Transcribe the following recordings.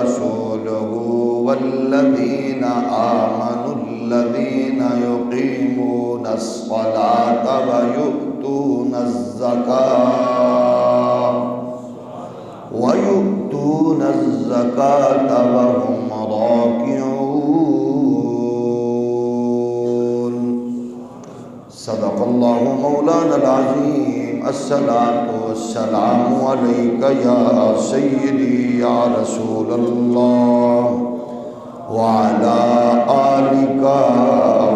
ورسوله والذين آمنوا الذين يقيمون الصلاة ويؤتون الزكاة وهم راكعون صدق الله مولانا العظيم الصلاة والسلام عليك يا سيدي يا رسول الله وعلى آلك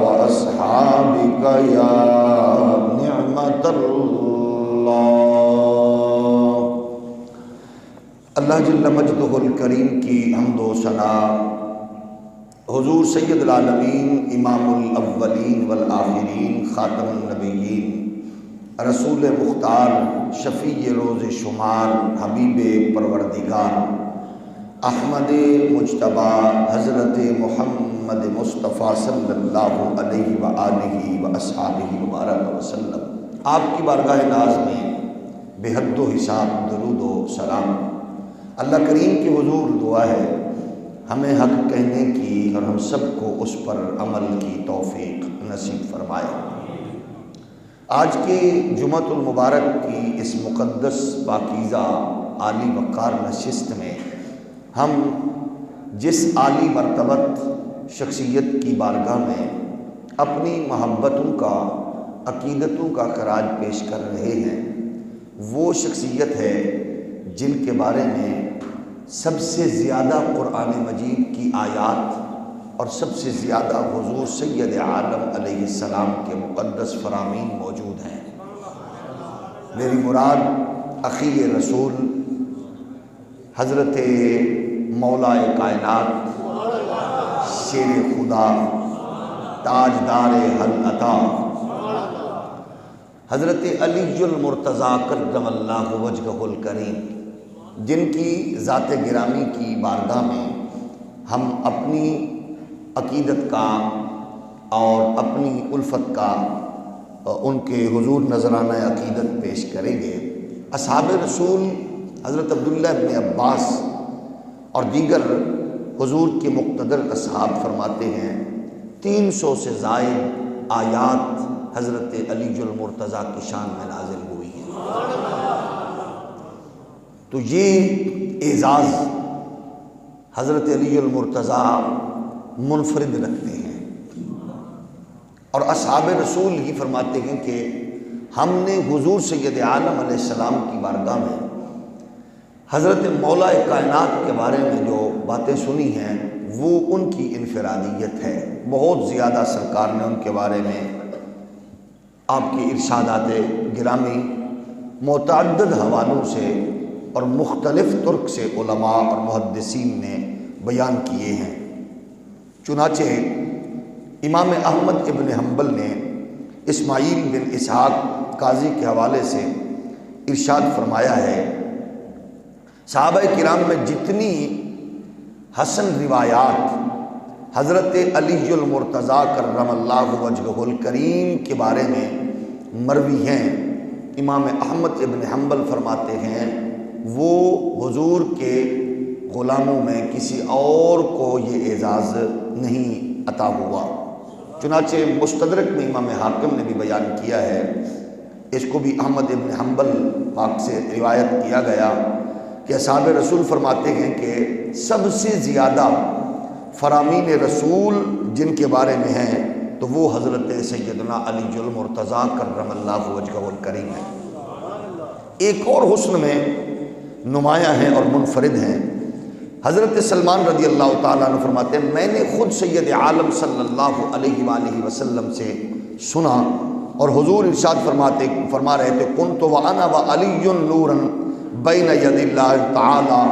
وأصحابك يا نعمة الله۔ اللہ جل مجدہ الکریم کی حمد و ثنا حضور سید العالمین امام الاولین والآخرین خاتم النبیین رسول مختار شفیع روز شمار حبیب پروردگار احمد مجتبی حضرت محمد مصطفیٰ صلی اللہ علیہ وآلہ واصحابہ مبارک وسلم، آپ کی بارگاہ ناز میں بے حد و حساب درود و سلام۔ اللہ کریم کی حضور دعا ہے ہمیں حق کہنے کی اور ہم سب کو اس پر عمل کی توفیق نصیب فرمائے۔ آج کی جمعۃ المبارک کی اس مقدس پاکیزہ عالی وقار نشست میں ہم جس عالی مرتبت شخصیت کی بارگاہ میں اپنی محبتوں کا عقیدتوں کا خراج پیش کر رہے ہیں، وہ شخصیت ہے جن کے بارے میں سب سے زیادہ قرآن مجید کی آیات اور سب سے زیادہ حضور سید عالم علیہ السلام کے مقدس فرامین موجود ہیں۔ میری مراد اخی رسول حضرت مولا کائنات شیر خدا تاجدار حل عطا حضرت علی المرتضیٰ کرم اللہ وجہہ الکریم، جن کی ذات گرامی کی بارگاہ میں ہم اپنی عقیدت کا اور اپنی الفت کا ان کے حضور نذرانہ عقیدت پیش کریں گے۔ اصحاب رسول حضرت عبداللہ ابن عباس اور دیگر حضور کے مقتدر اصحاب فرماتے ہیں 300 سے زائد آیات حضرت علی المرتضیٰ کی شان میں نازل ہوئی ہیں۔ تو یہ اعزاز حضرت علی المرتضیٰ منفرد رکھتے ہیں، اور اصحاب رسول ہی فرماتے ہیں کہ ہم نے حضور سید عالم علیہ السلام کی بارگاہ میں حضرت مولا کائنات کے بارے میں جو باتیں سنی ہیں وہ ان کی انفرادیت ہے۔ بہت زیادہ سرکار نے ان کے بارے میں آپ کے ارشادات گرامی متعدد حوالوں سے اور مختلف طرق سے علماء اور محدثین نے بیان کیے ہیں۔ چنانچہ امام احمد ابن حنبل نے اسماعیل بن اسحاق قاضی کے حوالے سے ارشاد فرمایا ہے، صحابہ کرام میں جتنی حسن روایات حضرت علی المرتضیٰ کرم اللہ وجہہ الکریم کے بارے میں مروی ہیں، امام احمد ابن حنبل فرماتے ہیں وہ حضور کے غلاموں میں کسی اور کو یہ اعزاز نہیں عطا ہوا۔ چنانچہ مستدرک میں امام حاکم نے بھی بیان کیا ہے، اس کو بھی احمد ابن حنبل پاک سے روایت کیا گیا کہ اصحاب رسول فرماتے ہیں کہ سب سے زیادہ فرامین رسول جن کے بارے میں ہیں تو وہ حضرت سیدنا علی المرتضیٰ کرم اللہ وجہہ الکریم ہے۔ ایک اور حسن میں نمایاں ہیں اور منفرد ہیں، حضرت سلمان رضی اللہ تعالیٰ عنہ فرماتے ہیں میں نے خود سید عالم صلی اللہ علیہ وآلہ وسلم سے سنا، اور حضور ارشاد فرما رہے تھے کنت وانا وعلی نورا بین ید اللہ تعالی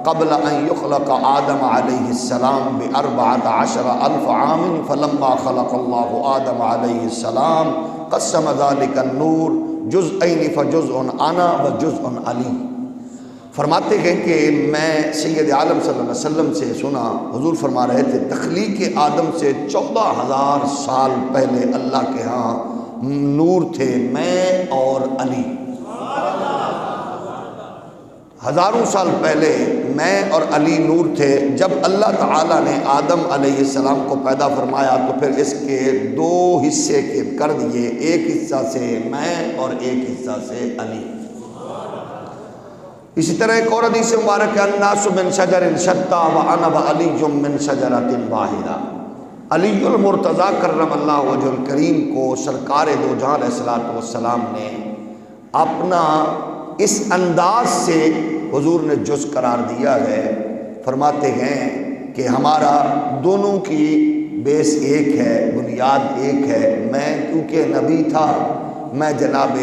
قبل ان یخلق آدم علیہ السلام ب14,000 عام فلما خلق اللہ آدم علیہ السلام قسم ذلك النور جزءین فجزء انا وجزء علی۔ فرماتے ہیں کہ میں سید عالم صلی اللہ علیہ وسلم سے سنا، حضور فرما رہے تھے تخلیق آدم سے 14,000 سال پہلے اللہ کے ہاں نور تھے میں اور علی، ہزاروں سال پہلے میں اور علی نور تھے. جب اللہ تعالیٰ نے آدم علیہ السلام کو پیدا فرمایا تو پھر اس کے دو حصے کر دیے، ایک حصہ سے میں اور ایک حصہ سے علی. اسی طرح ایک اور حدیث مبارک ہے الناس من شجر شتى وانا وعلی من شجرۃ واحدہ. علی المرتضیٰ کرم اللہ وجہ الکریم کو سرکار دو جہاں علیہ الصلوۃ والسلام نے اپنا اس انداز سے حضور نے جز قرار دیا ہے. فرماتے ہیں کہ ہمارا دونوں کی بیس ایک ہے، بنیاد ایک ہے. میں کیونکہ نبی تھا میں جناب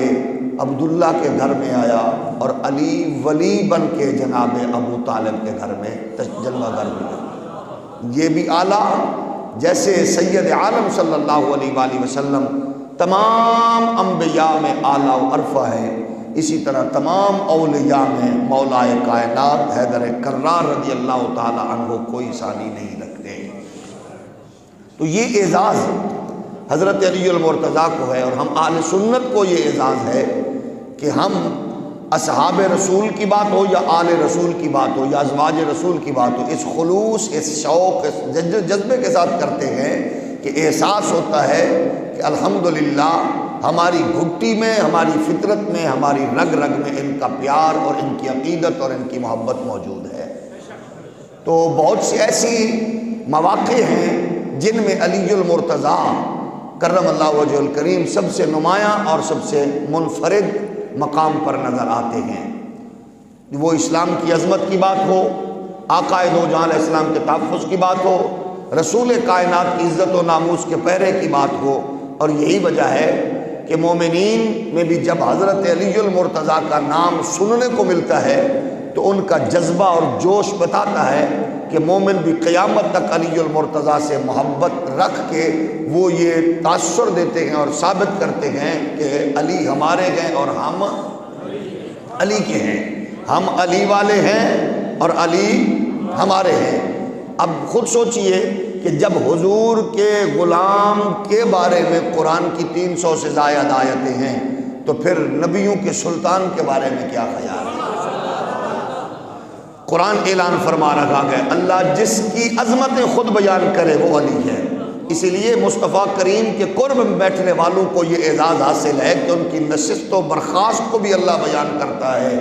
عبداللہ کے گھر میں آیا اور علی ولی بن کے جناب ابو طالب کے گھر میں جلوہ گر ہوئے. یہ بھی اعلیٰ جیسے سید عالم صلی اللہ علیہ وآلہ وسلم تمام انبیاء میں اعلیٰ و عرفہ ہے، اسی طرح تمام اولیاء میں مولائے کائنات حیدر کرار رضی اللہ تعالی عنہ کوئی ثانی نہیں رکھتے. تو یہ اعزاز حضرت علی المرتضیٰ کو ہے، اور ہم اہل سنت کو یہ اعزاز ہے کہ ہم اصحاب رسول کی بات ہو یا آل رسول کی بات ہو یا ازواج رسول کی بات ہو، اس خلوص، اس شوق، اس جذبے کے ساتھ کرتے ہیں کہ احساس ہوتا ہے کہ الحمدللہ ہماری گھٹی میں، ہماری فطرت میں، ہماری رگ رگ میں ان کا پیار اور ان کی عقیدت اور ان کی محبت موجود ہے. تو بہت سی ایسی مواقع ہیں جن میں علی المرتضیٰ کرم اللہ وجہ الکریم سب سے نمایاں اور سب سے منفرد مقام پر نظر آتے ہیں. وہ اسلام کی عظمت کی بات ہو، آقا دو جہاں علیہ السلام کے تحفظ کی بات ہو، رسول کائنات کی عزت و ناموس کے پہرے کی بات ہو. اور یہی وجہ ہے کہ مومنین میں بھی جب حضرت علی المرتضیٰ کا نام سننے کو ملتا ہے تو ان کا جذبہ اور جوش بتاتا ہے کہ مومن بھی قیامت تک علی المرتضیٰ سے محبت رکھ کے وہ یہ تاثر دیتے ہیں اور ثابت کرتے ہیں کہ علی ہمارے ہیں اور ہم علی کے ہیں، ہم علی والے ہیں اور علی ہمارے ہیں. اب خود سوچئے کہ جب حضور کے غلام کے بارے میں قرآن کی 300 سے زائد آیتیں ہیں تو پھر نبیوں کے سلطان کے بارے میں کیا خیال ہے. قرآن اعلان فرما رکھا گیا اللہ جس کی عظمتیں خود بیان کرے وہ علی ہے. اسی لیے مصطفیٰ کریم کے قرب میں بیٹھنے والوں کو یہ اعزاز حاصل ہے کہ ان کی نشست و برخاست کو بھی اللہ بیان کرتا ہے،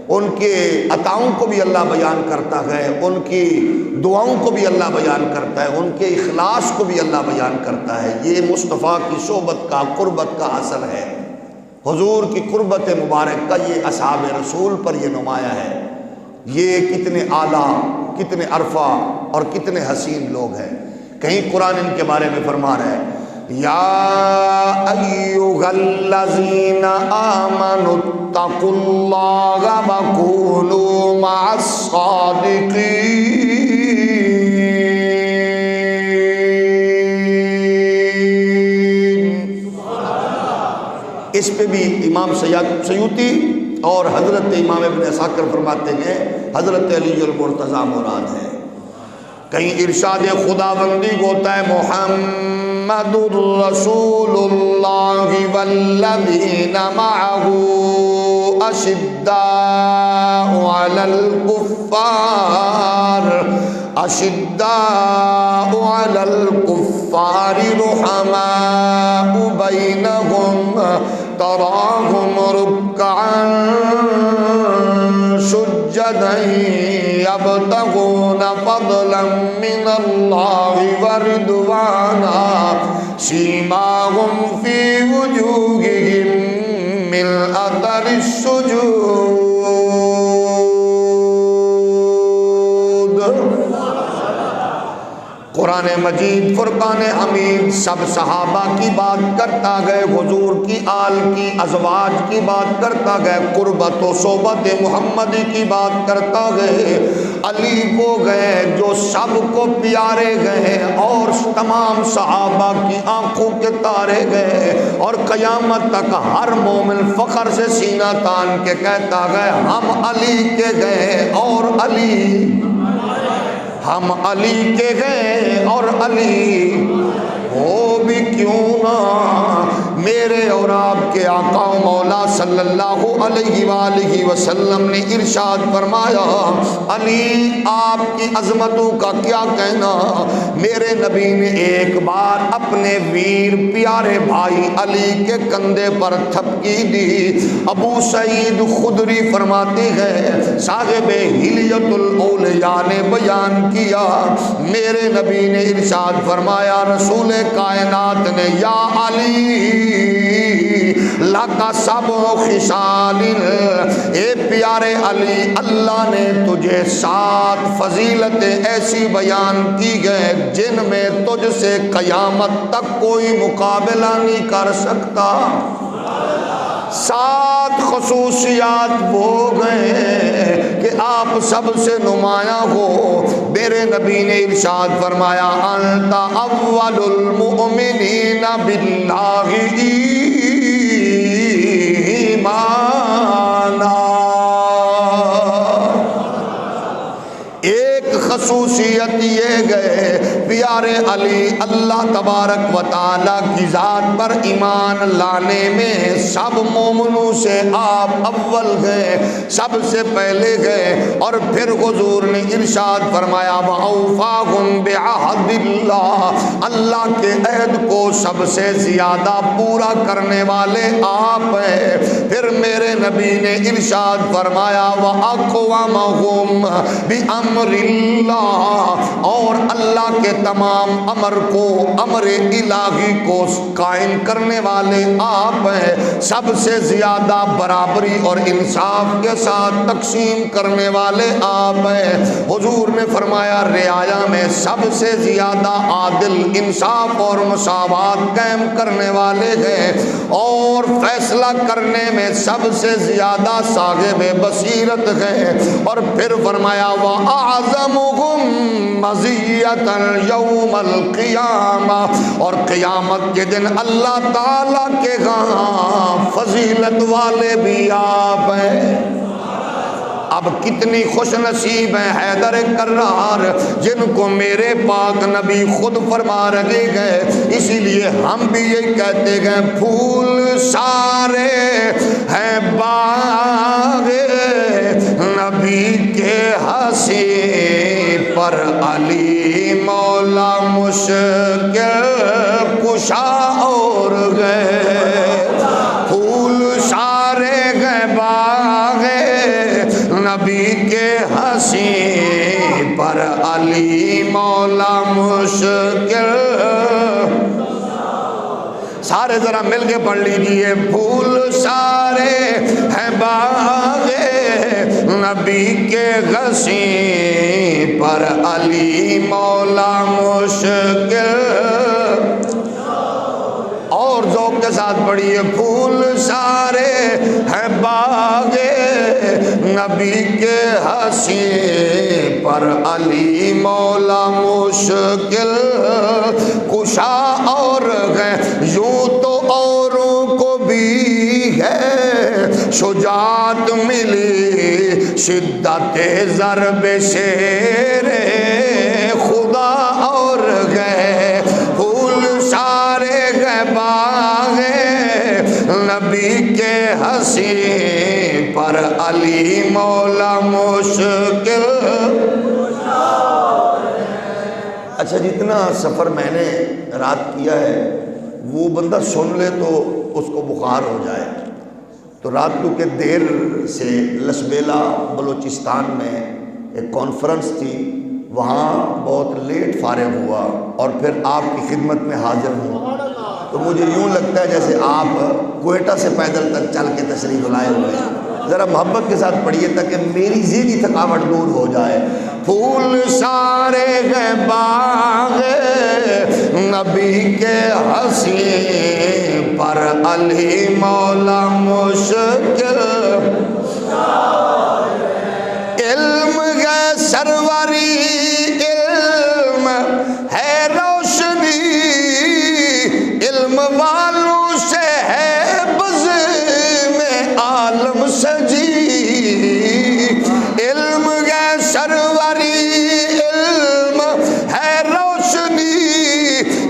ان کے عطاؤں کو بھی اللہ بیان کرتا ہے، ان کی دعاؤں کو بھی اللہ بیان کرتا ہے، ان کے اخلاص کو بھی اللہ بیان کرتا ہے. یہ مصطفیٰ کی صحبت کا، قربت کا اثر ہے. حضور کی قربت مبارک کا یہ اصحاب رسول پر یہ نمایاں ہے. یہ کتنے اعلیٰ، کتنے عرفہ اور کتنے حسین لوگ ہیں. کہیں قرآن ان کے بارے میں فرما رہا ہے یا ایھا الذین آمنوا اتقوا اللہ وکونوا مع الصادقین. اس پہ بھی امام سیوطی اور حضرت امام ابن عساکر فرماتے ہیں حضرت علی المرتضیٰ مراد ہے. کہیں ارشاد خداوندی کو ہوتا ہے محمد الرسول اللہ والذین معہ اشداء علی الکفار رحماء بینہم تراہم رکعا سجدا یبتغون فضلا من اللہ ورضوانا سیماہم فی وجوہہم من اثر السجود. قرآن مجید فرقان حمید سب صحابہ کی بات کرتا گئے، حضور کی آل کی ازواج کی بات کرتا گئے، قربت و صحبت محمدی کی بات کرتا گئے. علی وہ گئے جو سب کو پیارے گئے اور تمام صحابہ کی آنکھوں کے تارے گئے، اور قیامت تک ہر مومن فخر سے سینہ تان کے کہتا گئے ہم علی کے گئے اور علی، ہم علی کے گئے اور علی ہو بھی کیوں نہ میرے اور آپ کے آقا و مولا صلی اللہ علیہ وآلہ وسلم نے ارشاد فرمایا، علی آپ کی عظمتوں کا کیا کہنا، میرے نبی نے ایک بار اپنے ویر پیارے بھائی علی کے کندھے پر تھپکی دی۔ ابو سعید خدری فرماتے ہیں صاحب حلیت الاولیاء نے بیان کیا، میرے نبی نے ارشاد فرمایا، رسول کائنات نے، یا علی لَکَ سَبْعُ خِصَالٍ، اے پیارے علی، اللہ نے تجھے 7 فضیلتیں ایسی بیان کی گئے جن میں تجھ سے قیامت تک کوئی مقابلہ نہیں کر سکتا۔ 7 خصوصیات وہ گئے کہ آپ سب سے نمایاں ہو۔ میرے نبی نے ارشاد فرمایا، انت اول المؤمنین باللہ ایمانا۔ ایک خصوصیت یہ گئے پیارے علی اللہ تبارک و تعالیٰ کی ذات پر ایمان لانے میں سب مومنوں سے آپ اول گئے، سب سے پہلے گئے۔ اور پھر حضور نے ارشاد فرمایا، وَأَوْفَاهُمْ بِعَهْدِ اللَّهِ، اللہ کے عہد کو سب سے زیادہ پورا کرنے والے آپ ہیں۔ پھر میرے نبی نے ارشاد فرمایا، وَأَقْوَمَهُمْ بِأَمْرِ اللَّهِ، اور اللہ کے تمام امر کو، امر الہی کو قائم کرنے والے آپ ہیں۔ سب سے زیادہ برابری اور انصاف کے ساتھ تقسیم کرنے والے آپ ہیں۔ حضور نے فرمایا، رعایا میں سب سے زیادہ عادل، انصاف اور مساوات قائم کرنے والے ہیں، اور فیصلہ کرنے میں سب سے زیادہ صاحب بصیرت ہیں۔ اور پھر فرمایا، وَأَعْظَمُهُمْ مَزِيَّةً یوم القیامہ، اور قیامت کے دن اللہ تعالیٰ کے ہاں فضیلت والے بھی آپ ہیں۔ اب کتنی خوش نصیب ہیں حیدر کرار، جن کو میرے پاک نبی خود فرما رہے گئے۔ اسی لیے ہم بھی یہ کہتے گئے، پھول سارے ہیں باغ نبی کے حسین پر، علی مولا مشکل کشا اور گئے۔ پھول سارے گئے باغ نبی کے حسین پر، علی مولا مشکل۔ سارے ذرا مل کے پڑھ لیجئے، پھول سارے ہیں باغ نبی کے حسین پر، علی مولا مشکل۔ اور ذوق کے ساتھ پڑھیے، پھول سارے ہیں باغ نبی کے حسین پر، علی مولا مشکل کشا اور ہے۔ یوں تو اوروں کو بھی ہے شجاعت ملی، شدت ضرب شیر خدا اور گئے۔ پھول سارے گئے باغ نبی کے حسین پر، علی مولا مشکل۔ اچھا، جتنا سفر میں نے رات کیا ہے وہ بندہ سن لے تو اس کو بخار ہو جائے۔ تو رات کو کہ دیر سے لسبیلا بلوچستان میں ایک کانفرنس تھی، وہاں بہت لیٹ فارغ ہوا اور پھر آپ کی خدمت میں حاضر ہوں۔ تو مجھے یوں لگتا ہے جیسے آپ کوئٹہ سے پیدل تک چل کے تشریف لائے ہوئے ہیں۔ ذرا محبت کے ساتھ پڑھیے تاکہ میری ذہنی تھکاوٹ دور ہو جائے۔ پھول سارے گئے باغ نبی کے حسین پر، علی مولا مشکل۔ علم ہے سروری، علم ہے روشنی، علم والوں سے ہے بز میں عالم سجی۔ علم ہے سروری، علم ہے روشنی،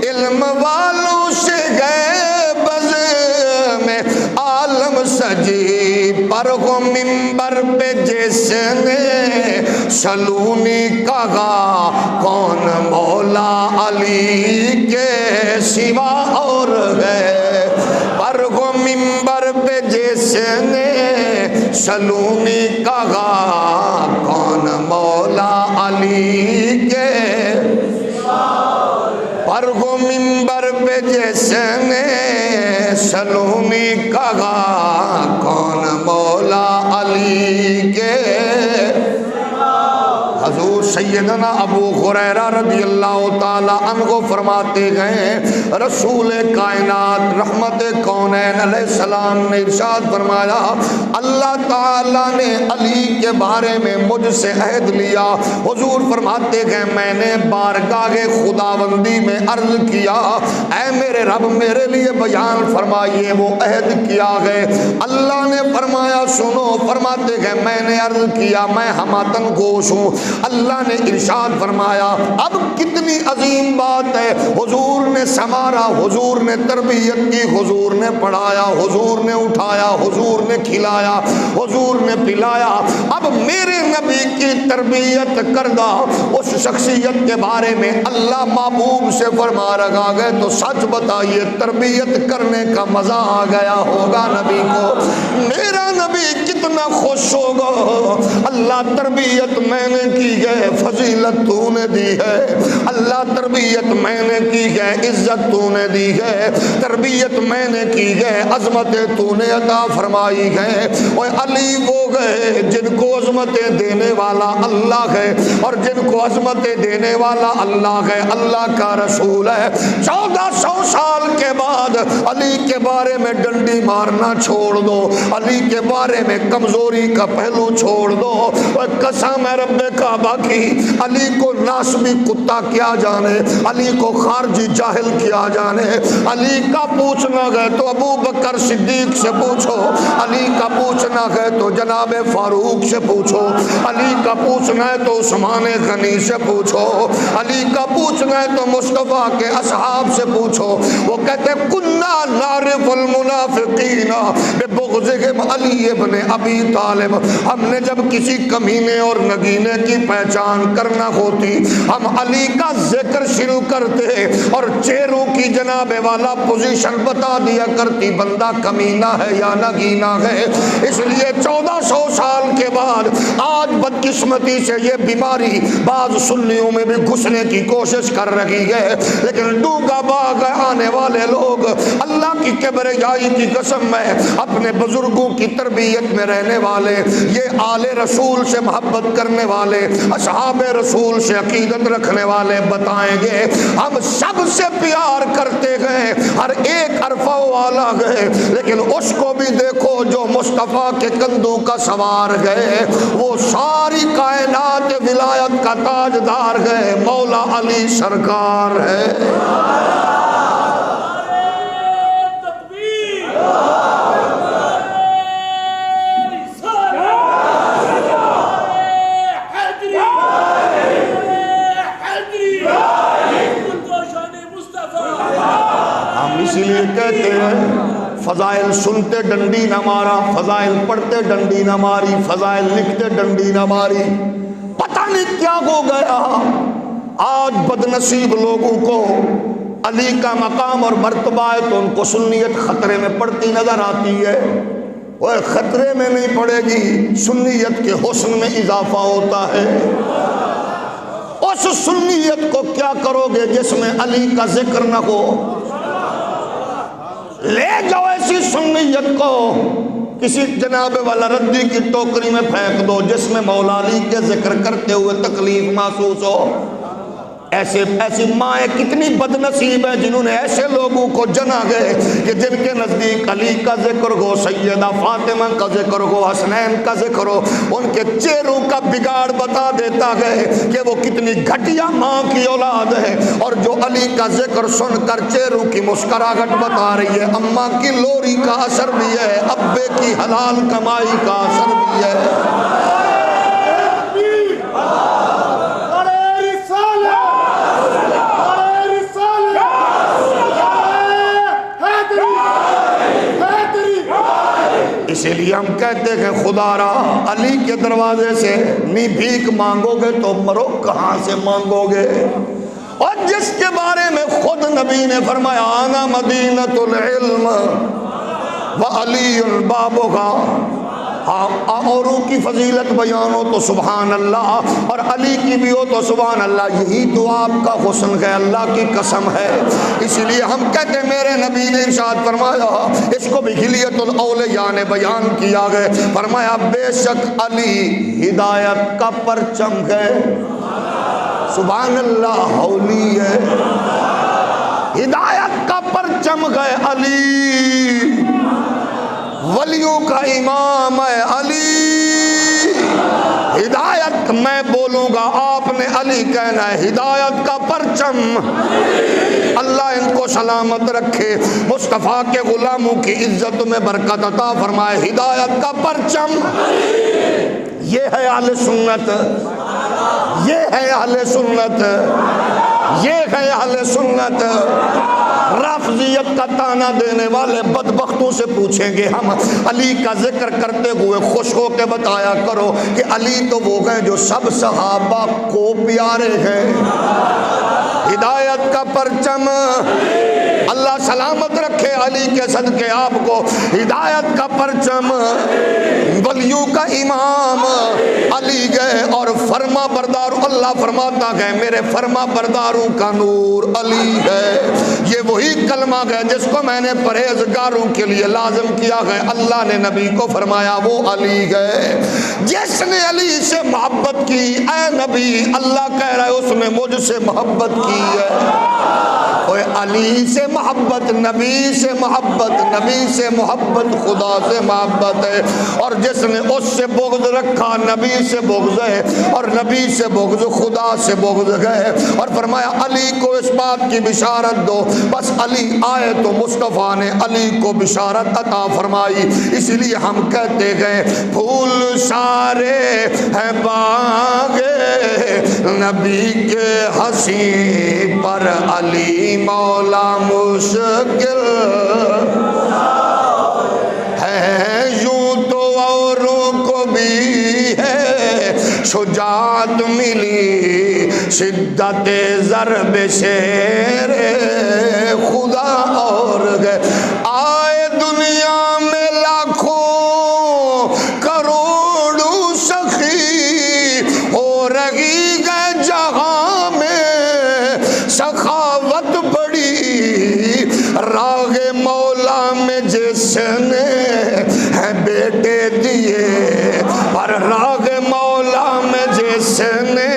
علم والوں سے ہے بز سلونی کہا کون مولا علی کے سوا اور ہے، پر وہ منبر پہ جس نے سلونی کہا کون مولا علی کے، پر وہ منبر پہ جس نے سلونی کہا کون مولا علی کے، حضور سیدنا ابو ہریرہ رضی اللہ تعالی عنہ فرماتے گئے رسول کائنات رحمت کونین علیہ السلام نے ارشاد فرمایا اللہ تعالیٰ نے علی کے بارے میں مجھ سے عہد لیا۔ حضور فرماتے گئے میں نے بارگاہ خداوندی میں عرض کیا اے میرے رب میرے لیے بیان فرمائیے وہ عہد کیا ہے۔ اللہ نے فرمایا سنو، فرماتے گئے میں نے عرض کیا میں ہماتن گوش ہوں۔ اللہ نے ارشاد فرمایا اب کتنی عظیم بات ہے، حضور نے سنوارا، حضور نے تربیت کی، حضور نے پڑھایا، حضور نے اٹھایا، حضور نے کھلایا، حضور نے پلایا۔ اب میرے نبی کی تربیت کردہ اس شخصیت کے بارے میں اللہ محبوب سے فرما رہا ہے تو سچ بتائیے تربیت کرنے کا مزہ آ گیا ہوگا نبی کو؟ میرا نبی کتنا خوش ہوگا، اللہ تربیت میں نے کی ہے، فضیلت تو نے دی ہے، اللہ تربیت میں نے کی ہے، عزت تو نے دی ہے، تربیت میں نے کی ہے، عظمتیں تو نے عطا فرمائی ہے۔ اور علی وہ گئے جن کو عظمتیں دینے والا اللہ ہے، اور جن کو عظمتیں دینے والا اللہ ہے، اللہ کا رسول ہے۔ 1400 سال کے بعد علی کے بارے میں ڈنڈی مارنا چھوڑ دو، علی کے بارے میں کمزوری کا پہلو چھوڑ دو، اور قسم ہے رب کعبہ کی علی کو ناسبی کتا کیا جانے، علی کو خارجی جاہل کیا جانے، علی کا پوچھنا گئے تو ابو بکر صدیق سے پوچھو، علی کا پوچھنا گئے تو جناب فاروق سے پوچھو، علی کا پوچھنا ہے تو عثمان غنی سے پوچھو، علی کا پوچھنا ہے تو مصطفیٰ کے اصحاب سے پوچھو۔ وہ کہتے کننا نعرف المنافقین ببغضهم علی ابن ابی طالب، ہم نے جب کسی کمینے اور نگینے کی پہچان کرنا ہوتی ہم علی کا ذکر شروع کرتے، اور چہروں کی جناب والا پوزیشن بتا دیا کرتی بندہ کمینہ ہے یا نگینہ ہے۔ اس لیے 1400 سال کے بعد آج بدقسمتی سے یہ بیماری بعض سنیوں میں بھی گھسنے کی کوشش کر رہی ہے، لیکن ڈونگا باغ آنے والے لوگ اللہ کی کبریائی کی قسم میں اپنے بزرگوں کی تربیت میں رہنے والے، یہ آل رسول سے محبت کرنے والے، اصحاب رسول سے عقیدت رکھنے والے بتائیں گے ہم سب سے پیار کرتے گئے، ہر ایک عرفہ والا گئے، لیکن اس کو بھی دیکھو جو مصطفیٰ کے کندھوں کا سوار گئے، وہ ساری کائنات ولایت کا تاجدار گئے، مولا علی سرکار ہے۔ اسی لیے کہتے ہیں فضائل سنتے ڈنڈی نہ مارا، فضائل پڑھتے ڈنڈی نہ ماری، فضائل لکھتے ڈنڈی نہ ماری۔ پتہ نہیں کیا ہو گیا آج بدنصیب لوگوں کو علی کا مقام اور مرتبہ ہے تو ان کو سنیت خطرے میں پڑتی نظر آتی ہے۔ وہ خطرے میں نہیں پڑے گی، سنیت کے حسن میں اضافہ ہوتا ہے۔ اس سنیت کو کیا کرو گے جس میں علی کا ذکر نہ ہو؟ لے جاؤ ایسی سنیت کو کسی جناب والا ردی کی ٹوکری میں پھینک دو جس میں مولا علی کے ذکر کرتے ہوئے تکلیف محسوس ہو۔ ایسی مائیں کتنی بد نصیب ہیں جنہوں نے ایسے لوگوں کو جنا گئے کہ جن کے نزدیک علی کا ذکر ہو، سیدہ فاطمہ کا ذکر ہو، حسنین کا ذکر ہو، ان کے چہروں کا بگاڑ بتا دیتا گئے کہ وہ کتنی گھٹیا ماں کی اولاد ہے، اور جو علی کا ذکر سن کر چہروں کی مسکراہٹ بتا رہی ہے، اماں کی لوری کا اثر بھی ہے، ابے کی حلال کمائی کا اثر بھی ہے۔ اسی لیے ہم کہتے ہیں خدا را علی کے دروازے سے نہیں بھیک مانگو گے تو مرو کہاں سے مانگو گے؟ اور جس کے بارے میں خود نبی نے فرمایا انا مدینۃ العلم وعلی بابھا، اوروں کی فضیلت بیان ہو تو سبحان اللہ، اور علی کی بھی ہو تو سبحان اللہ، یہی تو آپ کا حسن ہے، اللہ کی قسم ہے۔ اسی لیے ہم کہتے ہیں میرے نبی نے ارشاد فرمایا، اس کو بھی حلیت الاولیاء نے بیان کیا ہے، فرمایا بے شک علی ہدایت کا پرچم ہے، سبحان اللہ، اولی ہے، ہدایت کا پرچم ہے علی، ولیوں کا امام ہے علی، ہدایت میں بولوں گا آپ نے علی کہنا ہے، ہدایت کا پرچم، اللہ ان کو سلامت رکھے، مصطفیٰ کے غلاموں کی عزت میں برکت عطا فرمائے، ہدایت کا پرچم، یہ ہے اہل سنت، یہ ہے اہل سنت، یہ ہے اہل سنت۔ رافضیت کا تانا دینے والے بدبختوں سے پوچھیں گے ہم علی کا ذکر کرتے ہوئے خوش ہو کے بتایا کرو کہ علی تو وہ ہیں جو سب صحابہ کو پیارے ہیں، ہدایت کا پرچم، اللہ سلامت رکھے علی کے صدقے آپ کو، ہدایت کا پرچم، ولیوں کا امام علی گئے، اور فرما بردار، اللہ فرماتا ہے میرے فرما برداروں کا نور علی ہے، یہ وہی کلمہ ہے جس کو میں نے پرہیزگاروں کے لیے لازم کیا ہے، اللہ نے نبی کو فرمایا وہ علی ہے، جس نے علی سے محبت کی، اے نبی اللہ کہہ رہا ہے اس نے مجھ سے محبت کی ہے، اوے علی سے محبت، نبی سے محبت، نبی سے محبت خدا سے محبت ہے، اور جس نے اس سے بغض رکھا نبی سے بغض ہے، اور نبی سے بغض خدا سے بغض ہے، اور فرمایا علی کو اس بات کی بشارت دو، بس علی آئے تو مصطفیٰ نے علی کو بشارت عطا فرمائی، اسی لیے ہم کہتے گئے پھول سارے ہیں باغ نبی کے حسین پر علی مولا مشکل ہے، یوں تو اوروں کو بھی ہے شجاعت ملی، شدت ضرب شیر خدا اور گئے، آئے دنیا میں لاکھوں کروڑوں سخی، ہو رہی گئے جہاں میں سخاوت بڑی، راگ مولا میں جس نے ہے بیٹے دیے، پر راگ مولا میں جس نے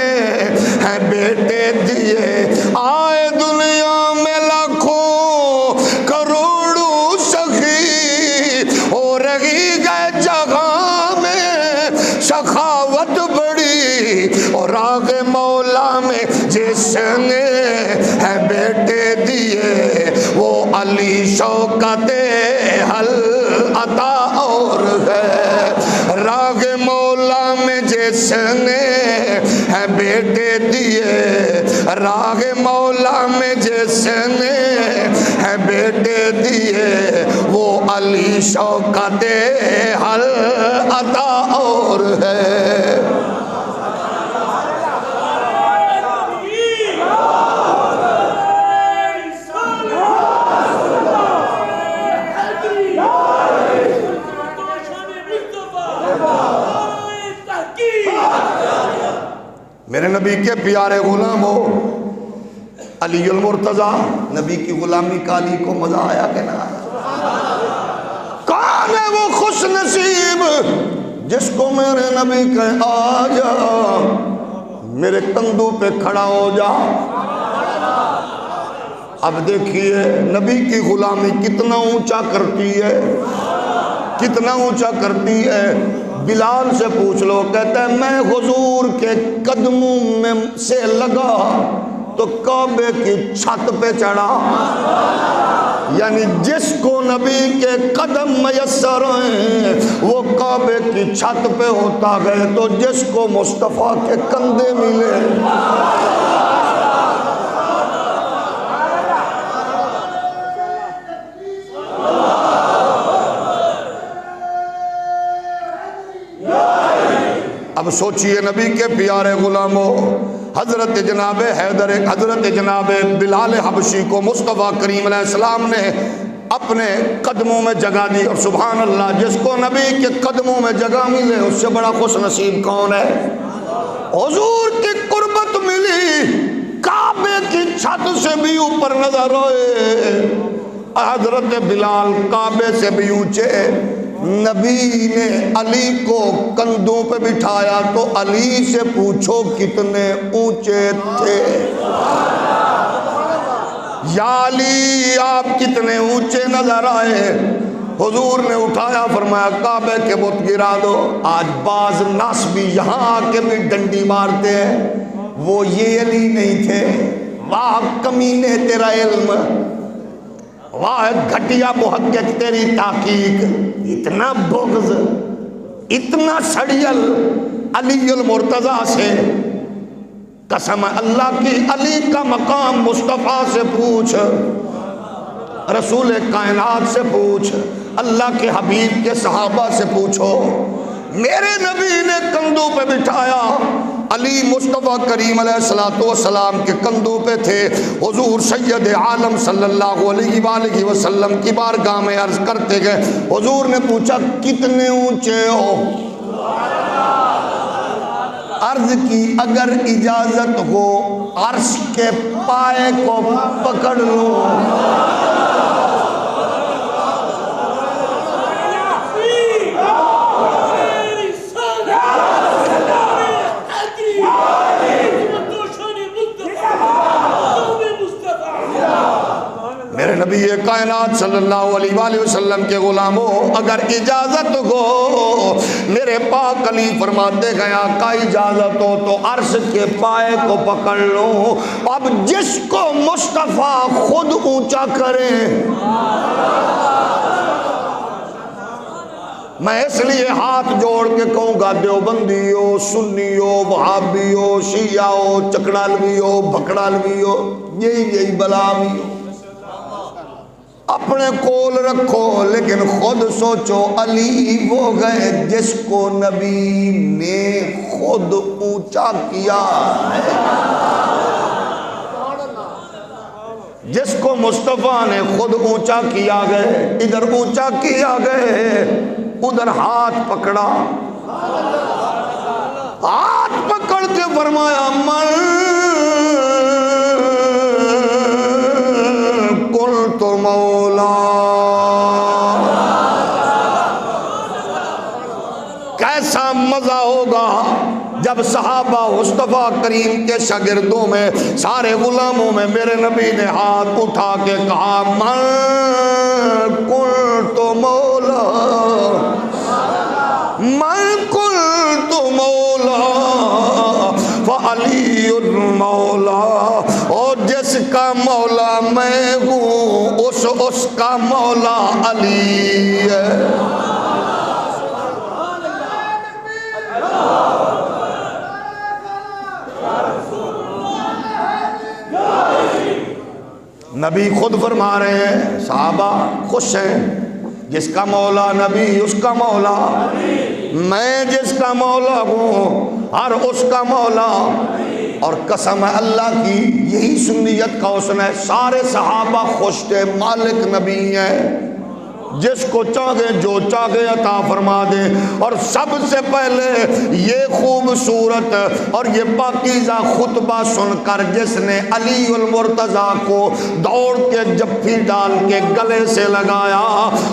ہے بیٹے دیے، آئے دنیا میں لاکھوں کروڑوں سخی، ہو رہی گئے جگہ میں سخاوت بڑی، اور راگ مولا میں جس نے ہے بیٹے دیے، وہ علی شوکت حل عطا اور ہے، راگ مولا میں جس نے ہے بیٹے دیے، راگ مولا میں جس نے ہے بیٹے دیے، وہ علی شوکت حل عطا اور ہے۔ میرے نبی کے پیارے غلام ہو علی المرتضیٰ، نبی کی غلامی کا علی کو مزہ آیا کہ نہ آیا؟ کون ہے وہ خوش نصیب جس کو میرے نبی کہے آ جا، میرے کندھوں پہ کھڑا ہو جا۔ اب دیکھیے نبی کی غلامی کتنا اونچا کرتی ہے، کتنا اونچا کرتی ہے۔ بلال سے پوچھ لو، کہتا ہے میں حضور کے قدموں میں سے لگا تو کعبے کی چھت پہ چڑھا، یعنی جس کو نبی کے قدم میسر ہیں وہ کعبے کی چھت پہ ہوتا گئے، تو جس کو مصطفیٰ کے کندھے ملے اب سوچئے نبی کے پیارے غلاموں، حضرت جناب حیدر، حضرت جناب بلال حبشی کو مصطفیٰ کریم علیہ السلام نے اپنے قدموں میں جگہ دی، اور سبحان اللہ، جس کو نبی کے قدموں میں جگہ ملے اس سے بڑا خوش نصیب کون ہے؟ حضور کی قربت ملی، کعبے کی چھت سے بھی اوپر نظر آئے، حضرت بلال کعبے سے بھی اونچے۔ نبی نے علی کو کندھوں پہ بٹھایا تو علی سے پوچھو کتنے اونچے تھے؟ یا علی آپ کتنے اونچے نظر آئے؟ حضور نے اٹھایا، فرمایا کعبے کے بت گرا دو۔ آج بعض ناسبی یہاں آ کے بھی ڈنڈی مارتے ہیں، وہ یہ علی نہیں تھے، واہ کمینے تیرا علم، واہ گھٹیا محقق تیری تحقیق، اتنا بغض، اتنا سڑیل علی المرتضیٰ سے۔ قسم اللہ کی، علی کا مقام مصطفیٰ سے پوچھ، رسول کائنات سے پوچھ، اللہ کے حبیب کے صحابہ سے پوچھو۔ میرے نبی نے کندھوں پہ بٹھایا، علی مصطفیٰ کریم علیہ السلام کے کندھوں پہ تھے۔ حضور سید عالم صلی اللہ علیہ وآلہ وسلم کی بارگاہ میں عرض کرتے گئے، حضور نے پوچھا کتنے اونچے ہو؟ عرض کی اگر اجازت ہو عرش کے پائے کو پکڑ لوں۔ میرے نبی کائنات صلی اللہ علیہ وآلہ وسلم کے غلاموں، اگر اجازت ہو، میرے پاک علی فرماتے گئے آقا اجازت ہو تو عرش کے پائے کو پکڑ لوں۔ اب جس کو مصطفیٰ خود اونچا کرے، میں اس لیے ہاتھ جوڑ کے کہوں گا، دیوبندی ہو، سنی ہو، وہابی ہو، شیعہ ہو، چکڑالوی ہو، بھکڑالوی ہو، یہی بلاوی ہو، اپنے کول رکھو، لیکن خود سوچو علی وہ گئے جس کو نبی نے خود اونچا کیا ہے، جس کو مصطفیٰ نے خود اونچا کیا گئے، ادھر اونچا کیا گئے، ادھر ہاتھ پکڑا، ہاتھ پکڑ کے فرمایا من قلت مولا۔ کیسا مزہ ہوگا جب صحابہ مصطفیٰ کریم کے شاگردوں میں، سارے غلاموں میں میرے نبی نے ہاتھ اٹھا کے کہا من قلت مولا، من قلت مولا فعلی المولا، اور جس کا مولا میں ہوں اس کا مولا علی ہے۔ نبی خود فرما رہے ہیں، صحابہ خوش ہیں، جس کا مولا نبی اس کا مولا، میں جس کا مولا ہوں ہر اس کا مولا۔ اور قسم اللہ کی، یہی سنیت کا حسن ہے، سارے صحابہ خوش تھے، مالک نبی ہیں، جس کو چاہے جو چاہے عطا فرما دے۔ اور سب سے پہلے یہ خوبصورت اور یہ پاکیزہ خطبہ سن کر جس نے علی المرتضیٰ کو دوڑ کے جفی ڈال کے گلے سے لگایا،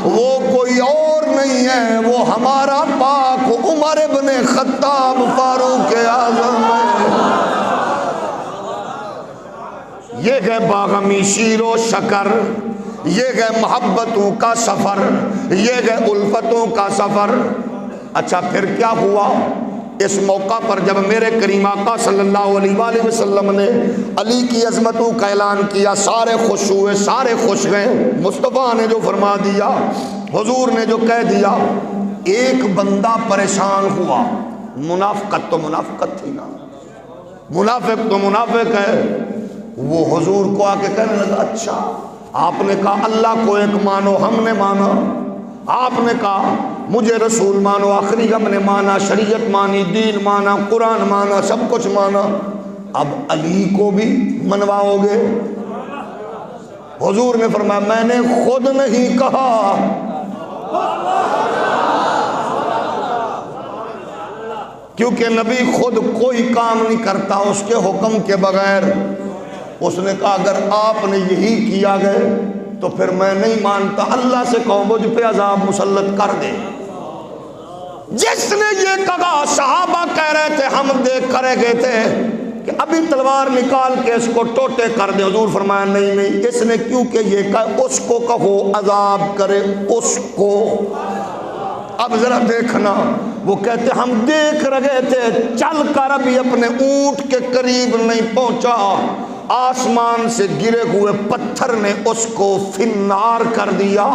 وہ کوئی اور نہیں ہے، وہ ہمارا پاک عمر ابن خطاب فاروق اعظم ہے۔ یہ ہے باغمی شیر و شکر، یہ گئے محبتوں کا سفر، یہ گئے الفتوں کا سفر۔ اچھا پھر کیا ہوا؟ اس موقع پر جب میرے کریم آقا صلی اللہ علیہ وآلہ وسلم نے علی کی عظمتوں کا اعلان کیا، سارے خوش ہوئے، سارے خوش گئے۔ مصطفیٰ نے جو فرما دیا، حضور نے جو کہہ دیا، ایک بندہ پریشان ہوا۔ منافقت تو منافقت تھی نا، منافق تو منافق ہے۔ وہ حضور کو آ کے کہنے لگا، اچھا آپ نے کہا اللہ کو ایک مانو، ہم نے مانا، آپ نے کہا مجھے رسول مانو، آخری غم نے مانا، شریعت مانی، دین مانا، قرآن مانا، سب کچھ مانا، اب علی کو بھی منواؤ گے؟ حضور نے فرمایا میں نے خود نہیں کہا، کیونکہ نبی خود کوئی کام نہیں کرتا اس کے حکم کے بغیر۔ اس نے کہا اگر آپ نے یہی کیا گئے تو پھر میں نہیں مانتا، اللہ سے کہو مجھ پہ عذاب مسلط کر دے۔ جس نے یہ کہا صحابہ کہہ رہے تھے، ہم دیکھ کر گئے تھے کہ ابھی تلوار نکال کے اس کو ٹوٹے کر دے۔ حضور فرمایا نہیں نہیں، اس نے کیونکہ یہ کہا اس کو کہو عذاب کرے اس کو۔ اب ذرا دیکھنا، وہ کہتے ہم دیکھ رہے تھے، چل کر ابھی اپنے اونٹ کے قریب نہیں پہنچا، آسمان سے گرے ہوئے پتھر نے اس کو فنار کر دیا۔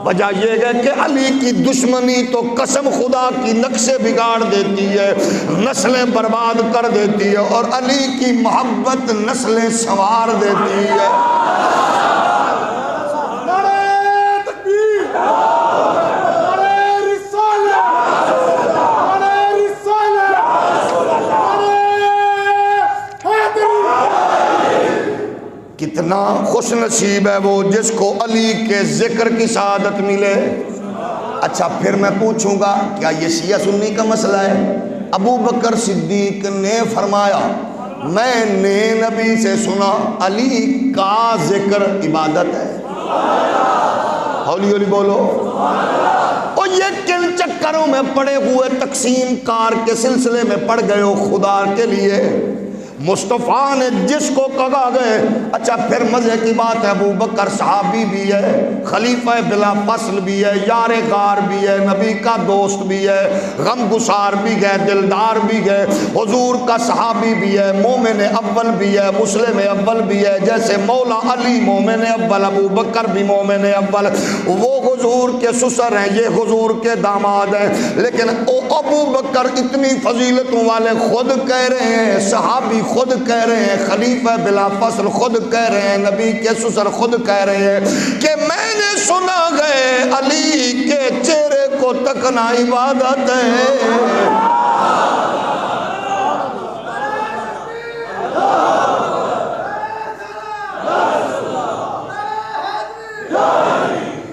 وجہ یہ ہے کہ علی کی دشمنی تو قسم خدا کی نقشے بگاڑ دیتی ہے، نسلیں برباد کر دیتی ہے، اور علی کی محبت نسلیں سنوار دیتی ہے۔ کتنا خوش نصیب ہے وہ جس کو علی کے ذکر کی سعادت ملے۔ اچھا پھر میں پوچھوں گا کیا یہ شیعہ سنی کا مسئلہ ہے؟ ابو بکر صدیق نے فرمایا میں نے نبی سے سنا علی کا ذکر عبادت ہے۔ ہولی ہولی بولو۔ اور یہ کن چکروں میں پڑے ہوئے تقسیم کار کے سلسلے میں پڑ گئے ہو خدا کے لیے؟ مصطفیٰ نے جس کو کہا گئے۔ اچھا پھر مزے کی بات ہے، ابو بکر صحابی بھی ہے، خلیفہ بلا فصل بھی ہے، یار غار بھی ہے، نبی کا دوست بھی ہے، غم گسار بھی ہے، دلدار بھی ہے، حضور کا صحابی بھی ہے، مومن اول بھی ہے، مسلم اول بھی ہے، جیسے مولا علی مومن اول، ابو بکر بھی مومن اول۔ وہ حضور کے سسر ہیں، یہ حضور کے داماد ہیں، لیکن ابو بکر اتنی فضیلتوں والے خود کہہ رہے ہیں، صحابی خود کہہ رہے ہیں، خلیفہ بلا فصل خود کہہ رہے ہیں، نبی کے سسر خود کہہ رہے ہیں کہ میں نے سنا گئے علی کے چہرے کو تکنا عبادت ہے۔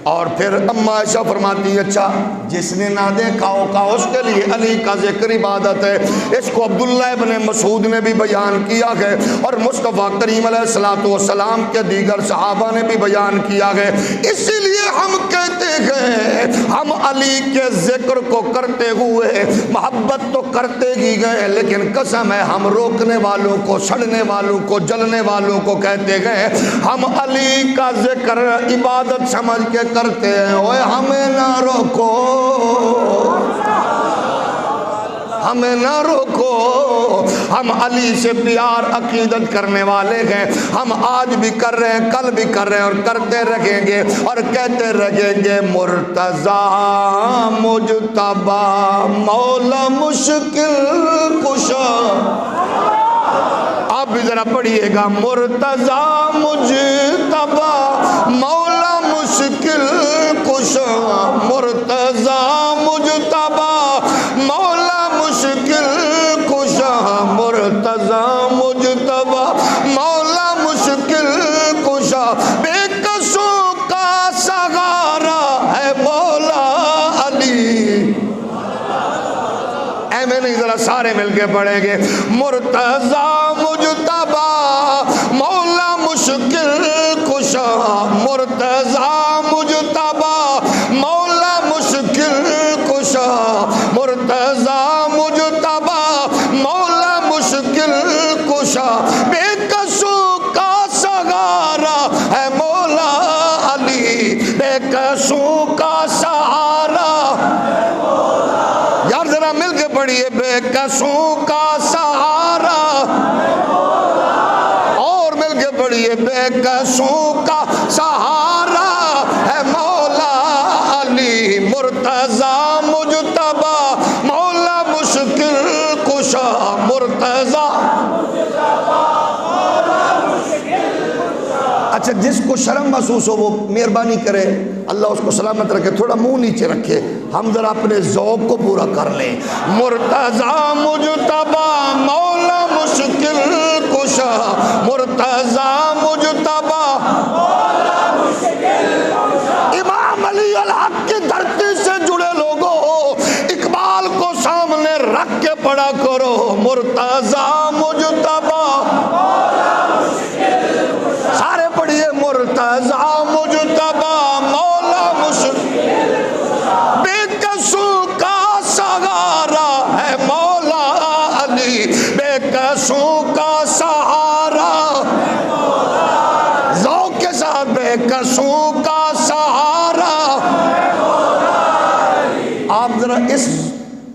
اور پھر اما عائشہ فرماتی ہے اچھا جس نے نہ دیکھا ہوگا اس کے لیے علی کا ذکر عبادت ہے۔ اس کو عبداللہ ابن مسعود نے بھی بیان کیا ہے، اور مصطفیٰ کریم علیہ السلام کے دیگر صحابہ نے بھی بیان کیا ہے۔ اسی لیے ہم کہتے ہیں ہم علی کے ذکر کو کرتے ہوئے محبت تو کرتے ہی گئے، لیکن قسم ہے ہم روکنے والوں کو، سڑنے والوں کو، جلنے والوں کو کہتے گئے ہم علی کا ذکر عبادت سمجھ کے کرتے ہیں، اوے ہمیں نہ روکو، ہمیں نہ روکو، ہم علی سے پیار عقیدت کرنے والے ہیں، ہم آج بھی کر رہے ہیں، کل بھی کر رہے ہیں، اور کرتے رہیں گے اور کہتے رہیں گے۔ مرتضیٰ مجتبی مولا مشکل کشا، آپ بھی ذرا پڑھیے گا، مرتضیٰ مجتبی مولا مشکل کشا، مرتضیٰ مجتبی مولا مشکل کشا، مرتضیٰ مجتبی مولا مشکل کشا، بے کسوں کا سہارا ہے مولا علی۔ اے میں نہیں ذرا سارے مل کے پڑھیں گے، مرتضیٰ مجتبی مولا مشکل کشا، مرتضیٰ مجتبی مولا مشکل کشا، مرتضیٰ مجتبی مولا مشکل کشا، بے کسوں کا سہارا ہے مولا علی، بے کسوں کا سہارا۔ یار ذرا مل کے پڑھیے، بے کسوں کا سہارا، اور مل کے پڑھیے، بے کسوں کا سہارا ہے مولا علی، مرتضیٰ مجتبی مولا مشکل کشا، مرتضیٰ۔ اچھا جس کو شرم محسوس ہو وہ مہربانی کرے، اللہ اس کو سلامت رکھے، تھوڑا منہ نیچے رکھے، ہم ذرا اپنے ذوق کو پورا کر لیں۔ مرتضیٰ مجتبیٰ مولا مشکل کشا، مرتضیٰ مجتبیٰ مولا مشکل کشا۔ امام علی الحق کی دھرتی سے جڑے لوگوں اقبال کو سامنے رکھ کے پڑھا کرو، مرتضیٰ مجتبیٰ مولا مشکل کشا۔ سارے پڑھیے، مرتضیٰ مجتبیٰ مولا مشکل کشا، بے کسوں کا سہارا ہے مولا علی، بے کسوں کا سہارا ہے مولا، ذوق کے ساتھ، بے کسوں کا سہارا ہے مولا علی۔ آپ ذرا اس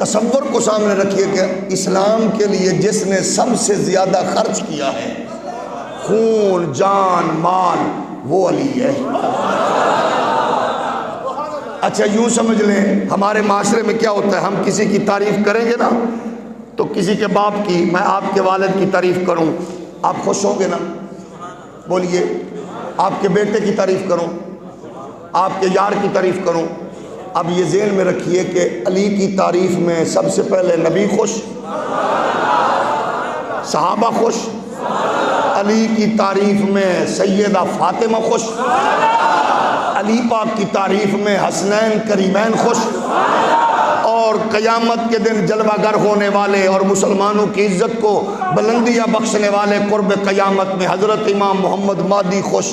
تصور کو سامنے رکھیے کہ اسلام کے لیے جس نے سب سے زیادہ خرچ کیا ہے، خون جان مال، وہ علی ہے۔ اچھا یوں سمجھ لیں، ہمارے معاشرے میں کیا ہوتا ہے، ہم کسی کی تعریف کریں گے نا تو کسی کے باپ کی، میں آپ کے والد کی تعریف کروں، آپ خوش ہوں گے نا؟ بولیے، آپ کے بیٹے کی تعریف کروں، آپ کے یار کی تعریف کروں، اب یہ ذہن میں رکھیے کہ علی کی تعریف میں سب سے پہلے نبی خوش، صحابہ خوش، علی کی تعریف میں سیدہ فاطمہ خوش، علی پاک کی تعریف میں حسنین کریمین خوش، اور قیامت کے دن جلوہ گر ہونے والے اور مسلمانوں کی عزت کو بلندیاں بخشنے والے قرب قیامت میں حضرت امام محمد مہدی خوش۔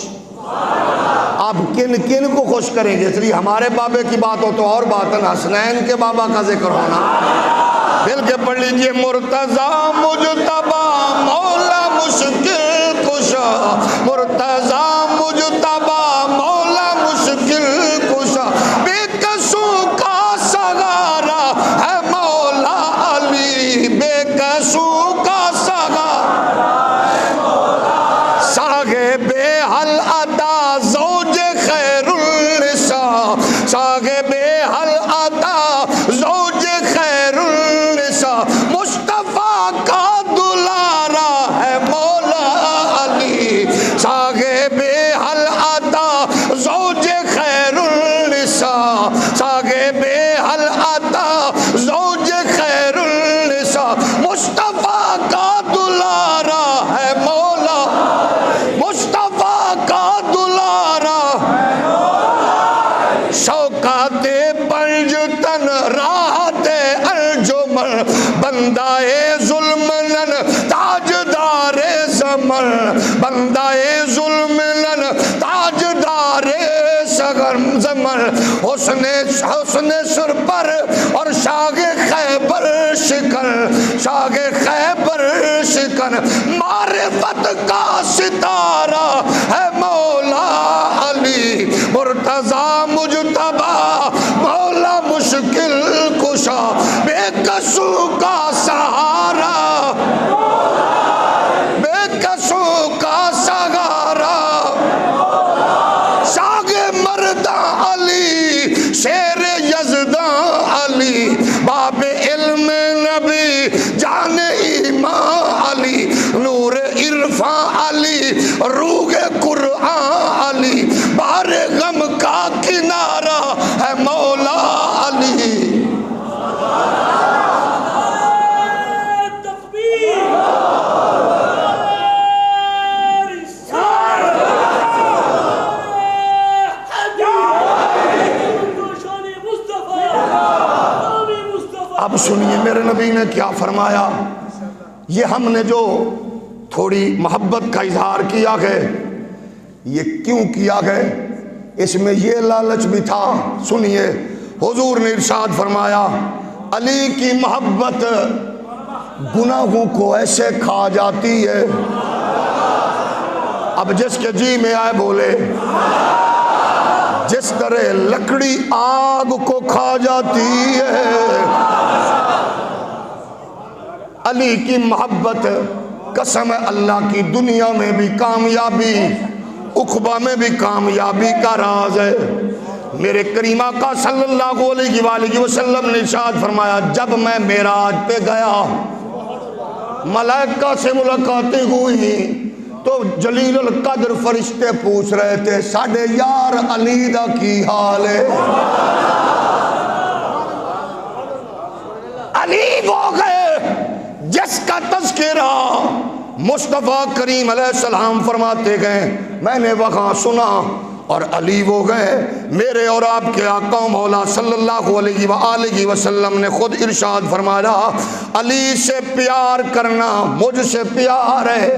آپ کن کن کو خوش کریں گے؟ اس لیے ہمارے بابے کی بات ہو تو اور بات ہے نا، حسنین کے بابا کا ذکر ہونا، دل کے پڑھ لیجئے، مرتضیٰ مجتبیٰ مولا مشکل کشا، مرتضیٰ مجتبیٰ مولا مشکل کشا، بے کسوں کا سہارا ہے مولا علی، بے کسوں کا سہارا ہے مولا، صاحب حل ادا زوج خیر النساء، صاحب حل ادا زوج خیر النساء، مصطفیٰ کا دلارا ہے مولا علی، صاحب حل ادا زوج خیر النساء، صاحب حل ادا زوج خیر النساء، مصطفیٰ کا دلارا ہے مولا، مصطفیٰ کا دلارا ہے مولا، شوکات پنجتن راحت انجمن، بندائے ظلمن تاجدار زمن، بندائے ظلمن تاجدار زمن، حسن سر پر اور شاہ خیبر شکن، شاہ خیبر شکن، معرفت کا ستارہ ہے مولا علی، مرتضیٰ مجتبیٰ مولا مشکل کشا، بے کسوں کا سہارا، بے کسوں کا سہارا، شاگ مرداں علی، شیر یزداں علی، باب علم نبی جان ایمان علی، نور عرفان علی، روح قرآن علی، بار غم کا کنارہ ہے مولا علی۔ اب سنیے میرے نبی نے کیا فرمایا، یہ ہم نے جو تھوڑی محبت کا اظہار کیا ہے، یہ کیوں کیا ہے؟ اس میں یہ لالچ بھی تھا، سنیے، حضور نے ارشاد فرمایا، علی کی محبت گناہوں کو ایسے کھا جاتی ہے، اب جس کے جی میں آئے بولے، جس طرح لکڑی آگ کو کھا جاتی ہے، علی کی محبت قسم اللہ کی دنیا میں بھی کامیابی، عقبہ میں بھی کامیابی کا راز ہے۔ میرے کریم آقا صلی اللہ علیہ وآلہ وسلم نے ارشاد فرمایا، جب میں معراج پہ گیا، ملائکہ سے ملاقاتیں ہوئی، تو جلیل القدر فرشتے پوچھ رہے تھے ساڈے یار علی دا کی حال ہے؟ علی وہ گئے جس کا تذکرہ مصطفیٰ کریم علیہ السلام فرماتے گئے میں نے وہاں سنا، اور علی وہ گئے میرے اور آپ کے آقا و مولا صلی اللہ علیہ وآلہ وسلم نے خود ارشاد فرمایا علی سے پیار کرنا مجھ سے پیار ہے،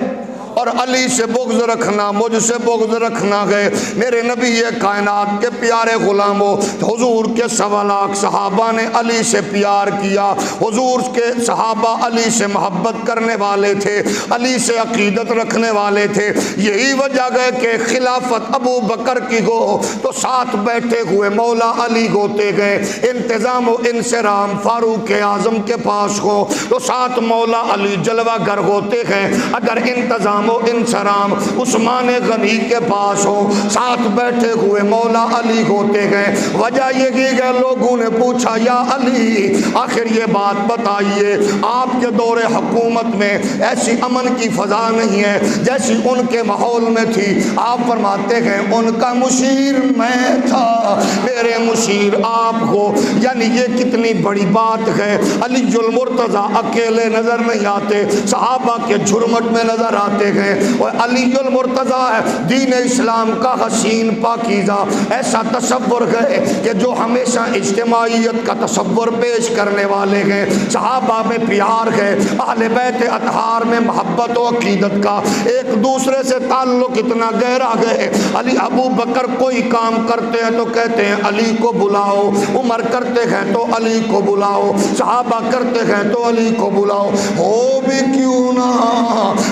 اور علی سے بغض رکھنا مجھ سے بغض رکھنا گئے۔ میرے نبی کائنات کے پیارے غلاموں، حضور کے 1.25 لاکھ صحابہ نے علی سے پیار کیا، حضور کے صحابہ علی سے محبت کرنے والے تھے، علی سے عقیدت رکھنے والے تھے۔ یہی وجہ ہے کہ خلافت ابو بکر کی ہو تو ساتھ بیٹھے ہوئے مولا علی ہوتے گئے، انتظام و انصرام فاروق اعظم کے پاس ہو تو ساتھ مولا علی جلوہ گر ہوتے گئے، اگر انتظام و انصرام عثمان غنی کے پاس ہو ساتھ بیٹھے ہوئے مولا علی ہوتے گئے۔ وجہ یہ کہ لوگوں نے پوچھا یا علی آخر یہ بات بتائیے آپ کے دور حکومت میں ایسی امن کی فضا نہیں ہے جیسی ان کے ماحول میں تھی۔ آپ فرماتے ہیں ان کا مشیر میں تھا، میرے مشیر آپ ہو، یعنی یہ کتنی بڑی بات ہے۔ علی المرتضیٰ اکیلے نظر نہیں آتے، صحابہ کے جھرمٹ میں نظر آتے ہیں، اور علی المرتضیٰ دین اسلام کا حسین پاکیزہ ایسا تصور ہے کہ جو ہمیشہ اجتماعیت کا تصور پیش کرنے والے ہیں، صحابہ میں پیار ہے، اہل بیت اطہار میں محبت و عقیدت کا ایک دوسرے سے تعلق اتنا گہرا گئے۔ علی ابو بکر کوئی کام کرتے ہیں تو کہتے ہیں علی کو بلاؤ، عمر کرتے ہیں تو علی کو بلاؤ، صحابہ کرتے ہیں تو علی کو بلاؤ، ہو بھی کیوں نہ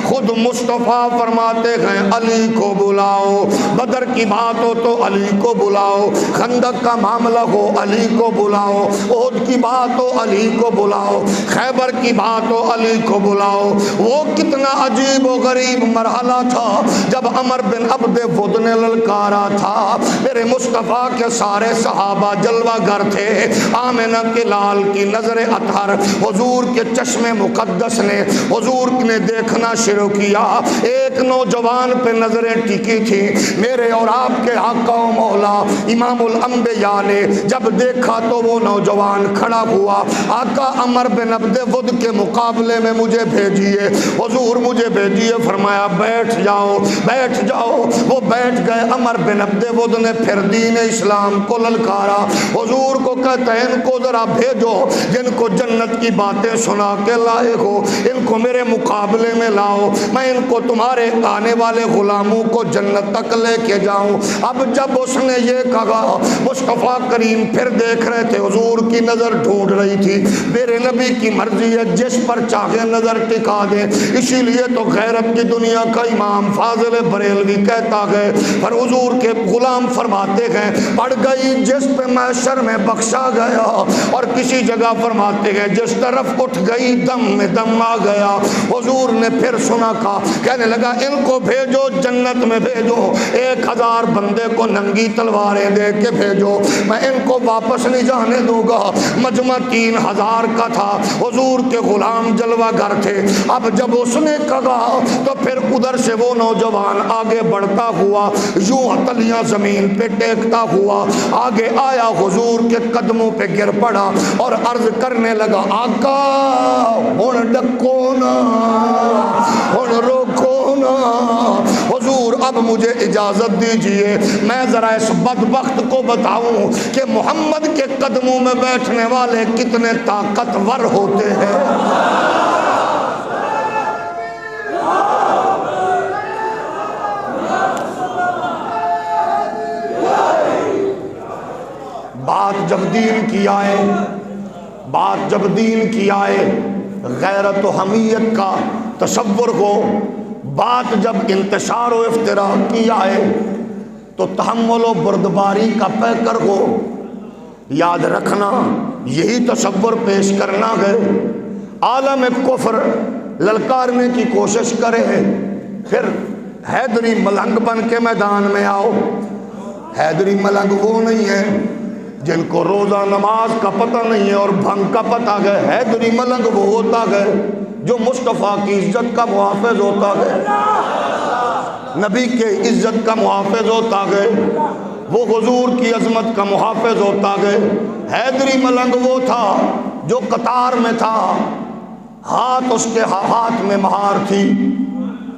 خود مصطفیٰ فرماتے ہیں علی کو بلاؤ، بدر کی بات ہو تو علی کو بلاؤ، خندق کا معاملہ ہو علی کو بلاؤ، احد کی بات ہو علی کو بلاؤ، خیبر کی بات ہو علی کو بلاؤ۔ وہ کتنا عجیب و غریب مرحلہ تھا جب عمر بن عبد ود نے للکارا تھا، میرے مصطفیٰ کے سارے صحابہ جلوہ گر تھے، آمنہ کے لال کی نظر اطہر حضور کے چشم مقدس نے حضور نے دیکھنا شروع کیا، ایک نوجوان پہ نظریں ٹکی تھی، میرے اور آپ کے آقا و مولا امام الانبیاء نے جب دیکھا تو وہ نوجوان کھڑا ہوا، آقا عمر بن عبد ود کے مقابلے میں مجھے بھیجیے، حضور مجھے بھیجیے، فرمایا بیٹھ جاؤ بیٹھ جاؤ، وہ بیٹھ گئے۔ عمر بن عبد ود نے پھر دین اسلام کو للکارا، حضور کو کہتا ہے ان کو ذرا بھیجو جن کو جنت کی باتیں سنا کے لائے ہو، ان کو میرے مقابلے میں لاؤ، میں ان کو تمہارے آنے والے غلاموں کو جنت تک لے کے جاؤں۔ اب جب اس نے یہ کہا مصطفیٰ کریم پھر دیکھ رہے تھے، حضور کی نظر ڈھونڈ رہی تھی، میرے نبی کی مرضی ہے جس پر چاہے نظر ٹکا دے، اسی لیے تو غیرت کی دنیا کا امام فاضل بریلوی کہتا ہے، پر حضور کے غلام فرماتے ہیں پڑ گئی جس پہ محشر میں بخشا گیا، اور کسی جگہ فرماتے ہیں جس طرف اٹھ گئی دم میں دم آ گیا۔ حضور نے پھر سنا کا کہنے لگا ان کو بھیجو جنت میں بھیجو، 1000 بندے کو ننگی تلواریں دے کے بھیجو، میں ان کو واپس نہیں جانے دوں گا۔ مجمع 3000 کا تھا، حضور کے غلام جلوہ گر تھے۔ اب جب اس نے کہا تو پھر ادھر سے وہ نوجوان آگے بڑھتا ہوا، یوں ہتھیلیاں زمین پہ ٹیکتا ہوا آگے آیا، حضور کے قدموں پہ گر پڑا اور عرض کرنے لگا آقا ہن ڈکو نا، ہن روکو نا، حضور اب مجھے اجازت دیجئے میں ذرا اس بدبخت کو بتاؤں کہ محمد کے قدموں میں بیٹھنے والے کتنے طاقتور ہوتے ہیں۔ بات جب دین کی آئے، بات جب دین کی آئے، غیرت و حمیت کا تصور ہو، بات جب انتشار و افتراء کی آئے تو تحمل و بردباری کا پیکر ہو، یاد رکھنا یہی تصور پیش کرنا ہے۔ عالم کفر للکارنے کی کوشش کرے، پھر حیدری ملنگ بن کے میدان میں آؤ۔ حیدری ملنگ وہ نہیں ہے جن کو روزہ نماز کا پتہ نہیں ہے اور بھنگ کا پتہ ہے، حیدری ملنگ وہ ہوتا ہے جو مصطفیٰ کی عزت کا محافظ ہوتا ہے۔ نبی کے عزت کا محافظ ہوتا گئے، وہ حضور کی عظمت کا محافظ ہوتا گئے۔ حیدری ملنگ وہ تھا جو قطار میں تھا، ہاتھ اس کے ہاتھ میں مہار تھی،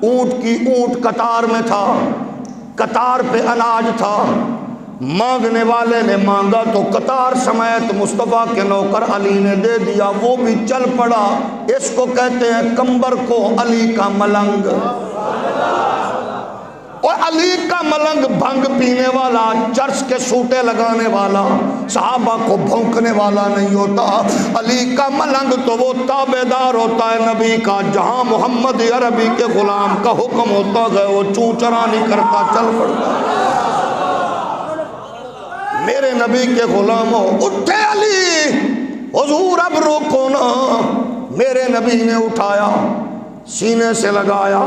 اونٹ قطار میں تھا، قطار پہ اناج تھا، مانگنے والے نے مانگا تو قطار سمیت مصطفیٰ کے نوکر علی نے دے دیا، وہ بھی چل پڑا۔ اس کو کہتے ہیں کمبر کو علی کا ملنگ، اور علی کا ملنگ بھنگ پینے والا، چرس کے سوٹے لگانے والا، صحابہ کو بھونکنے والا نہیں ہوتا۔ علی کا ملنگ تو وہ تابعدار ہوتا ہے نبی کا، جہاں محمد عربی کے غلام کا حکم ہوتا ہے وہ چوں چرا نہیں کرتا، چل پڑتا۔ میرے نبی کے غلاموں اٹھے علی، حضور اب روکو نا۔ میرے نبی نے اٹھایا، سینے سے لگایا،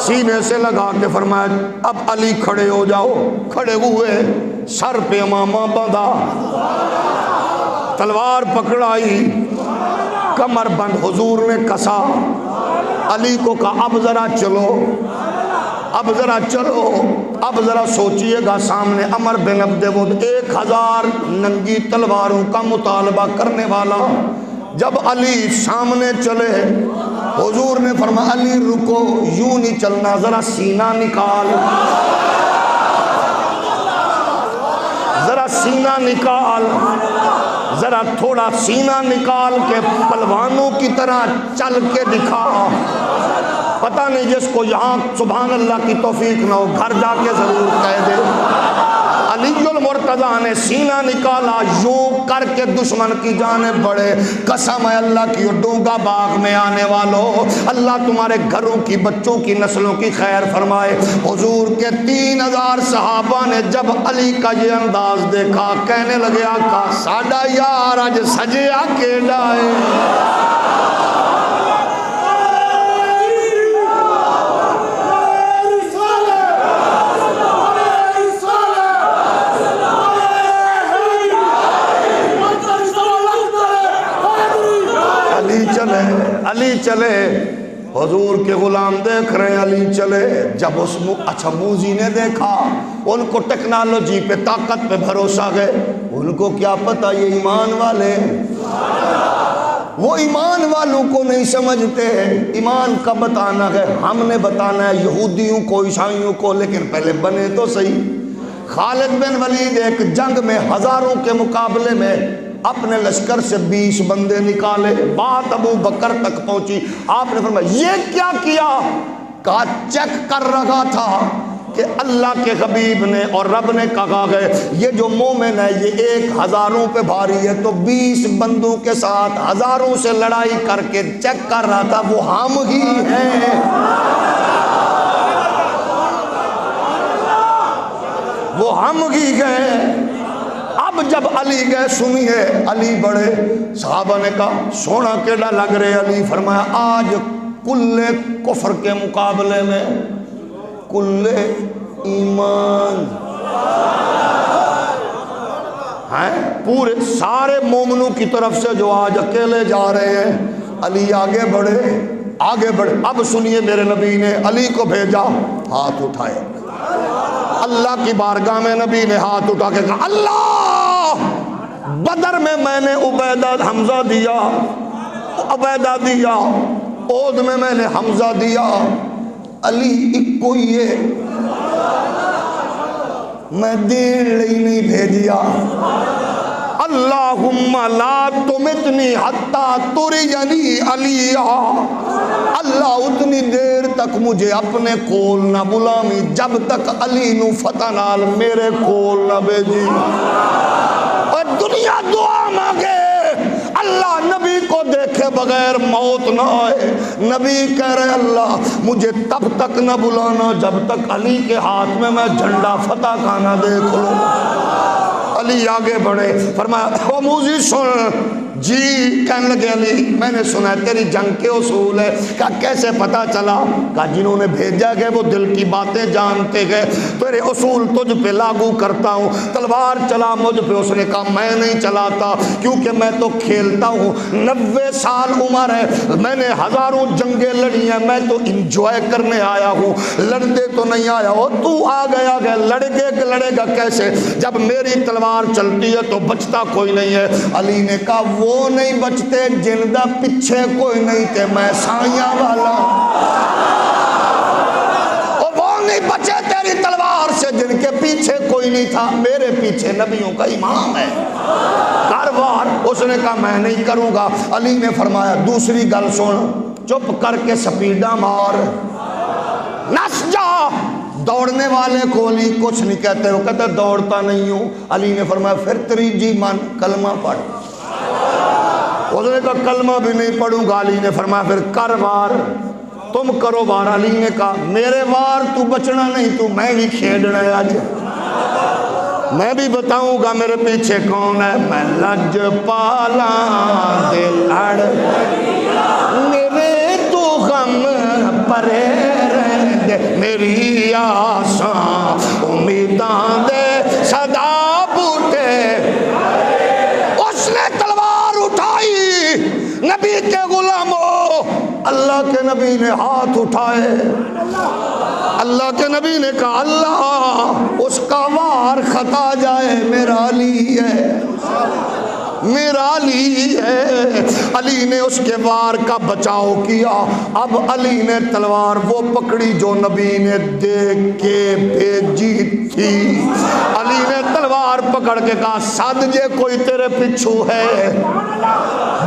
سینے سے لگا کے فرمایا اب علی کھڑے ہو جاؤ۔ کھڑے ہوئے، سر پہ امامہ باندھا، تلوار پکڑائی، کمر بند حضور نے کسا، علی کو کہا اب ذرا چلو، اب ذرا چلو۔ اب ذرا سوچئے گا، سامنے عمر بن عبد ود 1000 ننگی تلواروں کا مطالبہ کرنے والا، جب علی سامنے چلے حضور نے فرمایا علی رکو، یوں نہیں چلنا، ذرا سینہ نکال، ذرا سینہ نکال، ذرا تھوڑا سینہ نکال کے پلوانوں کی طرح چل کے دکھا۔ پتہ نہیں جس کو یہاں سبحان اللہ کی توفیق نہ ہو گھر جا کے ضرور کہہ دے۔ علی المرتضیٰ نے سینہ نکالا، یوں کر کے دشمن کی جانب بڑھے۔ قسم ہے اللہ کی، ڈونگا باغ میں آنے والوں، اللہ تمہارے گھروں کی بچوں کی نسلوں کی خیر فرمائے۔ حضور کے 3000 صحابہ نے جب علی کا یہ انداز دیکھا کہنے لگے آقا ساڈا یار اج سجیا کیڑا ہے۔ علی چلے، حضور کے غلام دیکھ رہے ہیں، علی چلے۔ جب اس اچھا موزی نے دیکھا، ان کو ٹیکنالوجی پہ طاقت پہ بھروسہ گئے، ان کو کیا پتا یہ ایمان والے، وہ ایمان والوں کو نہیں سمجھتے۔ ایمان کا بتانا ہے، ہم نے بتانا ہے یہودیوں کو عیسائیوں کو، لیکن پہلے بنے تو صحیح۔ خالد بن ولید ایک جنگ میں ہزاروں کے مقابلے میں اپنے لشکر سے 20 بندے نکالے، بات ابو بکر تک پہنچی۔ آپ نے فرمایا یہ کیا کیا؟ کہا چیک کر رہا تھا کہ اللہ کے حبیب نے اور رب نے کہا ہے یہ جو مومن ہے یہ 1000 پہ بھاری ہے، تو 20 بندوں کے ساتھ ہزاروں سے لڑائی کر کے چیک کر رہا تھا وہ ہم ہی ہیں، وہ ہم ہی ہیں۔ اب جب علی گئے، سنیے علی بڑے، صحابہ نے کہا سونا کیڑا لگ رہے علی؟ فرمایا آج کل کفر کے مقابلے میں کل ایمان ہیں، پورے سارے مومنوں کی طرف سے جو آج اکیلے جا رہے ہیں۔ علی آگے بڑھے، آگے بڑھے۔ اب سنیے میرے نبی نے علی کو بھیجا، ہاتھ اٹھائے، اللہ کی بارگاہ میں نبی نے ہاتھ اٹھا کے کہا اللہ، بدر میں نے عبیدہ حمزہ دیا، عبیدہ دیا، احد میں نے حمزہ دیا، علی ایک کوئی ہے میں دین لئی نہیں بھیجیا۔ اللہم لا تمتنی حتی ترینی علیہ، اللہ اتنی دیر تک مجھے اپنے کول نہ بلامی جب تک علی نو فتح نال میرے کول نہ بھیجی۔ اور دنیا دعا مانگے اللہ نبی کو دیکھے بغیر موت نہ آئے۔ نبی کہہ رہے اللہ مجھے تب تک نہ بلانا جب تک علی کے ہاتھ میں جھنڈا فتح کا نہ دیکھ لوں۔ علی آگے بڑھے، فرمایا او موزی سن، جی کہنے لگے علی میں نے سنا ہے تیری جنگ کے اصول ہے. کہا کیسے پتا چلا؟ کہا جنہوں نے بھیجا گئے وہ دل کی باتیں جانتے گئے. تیرے اصول تجھ پہ لاگو کرتا ہوں. تلوار چلا مجھ پہ. اس نے کہا میں نہیں چلاتا کیونکہ میں تو کھیلتا ہوں. 90 سال عمر ہے, میں نے ہزاروں جنگیں لڑی ہیں, میں تو انجوائے کرنے آیا ہوں, لڑنے تو نہیں آیا ہو. تو آ گیا لڑے گا کیسے جب میری تلوار چلتی ہے تو بچتا کوئی نہیں ہے. علی نے کہا وہ نہیں بچتے جن دا پیچھے کوئی نہیں تے میں سائیاں والا. وہ نہیں بچے تیری تلوار سے جن کے پیچھے کوئی نہیں تھا. میرے پیچھے نبیوں کا امام ہے. کاروار اس نے کہا میں نہیں کروں گا. علی نے فرمایا دوسری گل سن, چپ کر کے سپیڈا مار, نس جا. دوڑنے والے کو علی کچھ نہیں کہتے, وہ کہتے دوڑتا نہیں ہوں. علی نے فرمایا پھر تریجی من کلمہ پڑھ. اس نے کہا کلمہ بھی نہیں پڑھوں گا. علی نے فرمایا پھر کر وار, تم کرو وار. علی نے کہا میرے وار تو بچنا نہیں, تو میں بھی کھیڑنا ہے. آج میں بھی بتاؤں گا میرے پیچھے کون ہے. میں لج پالا دے لڑ میرے تو غم پرے رہندے, میری آساں امیداں دے صدا بوٹے. اس نے تلوار اٹھائی. نبی کے غلاموں, اللہ کے نبی نے ہاتھ اٹھائے. اللہ کے نبی نے کہا اللہ اس کا وار خطا جائے, میرا علی ہے, میرا علی ہے. علی نے اس کے وار کا بچاؤ کیا. اب علی نے تلوار وہ پکڑی جو نبی نے دیکھ کے بھیجی تھی. علی نے تلوار پکڑ کے کہا سد جے کوئی تیرے پیچھو ہے,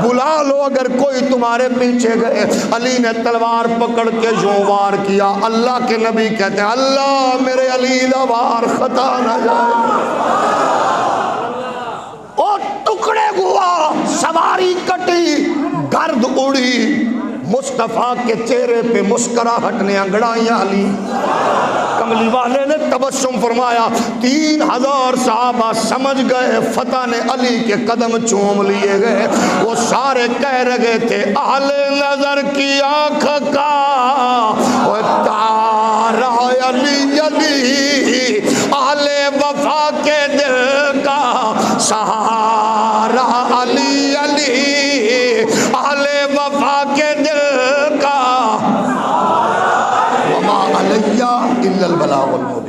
بلا لو اگر کوئی تمہارے پیچھے گئے. علی نے تلوار پکڑ کے یوں وار کیا. اللہ کے نبی کہتے ہیں اللہ میرے علی دا وار خطا نہ جائے. اور ٹکڑے ہوا, سواری کٹی, گرد اڑی. مصطفیٰ کے چہرے پہ مسکراہٹ نے انگڑائیاں لی. کملی والے نے تبسم فرمایا. 3000 صحابہ سمجھ گئے فتح نے علی کے قدم چوم لیے گئے. وہ سارے کہہ رہے تھے اہل نظر کی آنکھ کا وہ تارا علی علی, اہل وفا کے دل کا سہارا علی علی, اہل وفا کے دل کا. وما علیہ الا البلاغ المبین.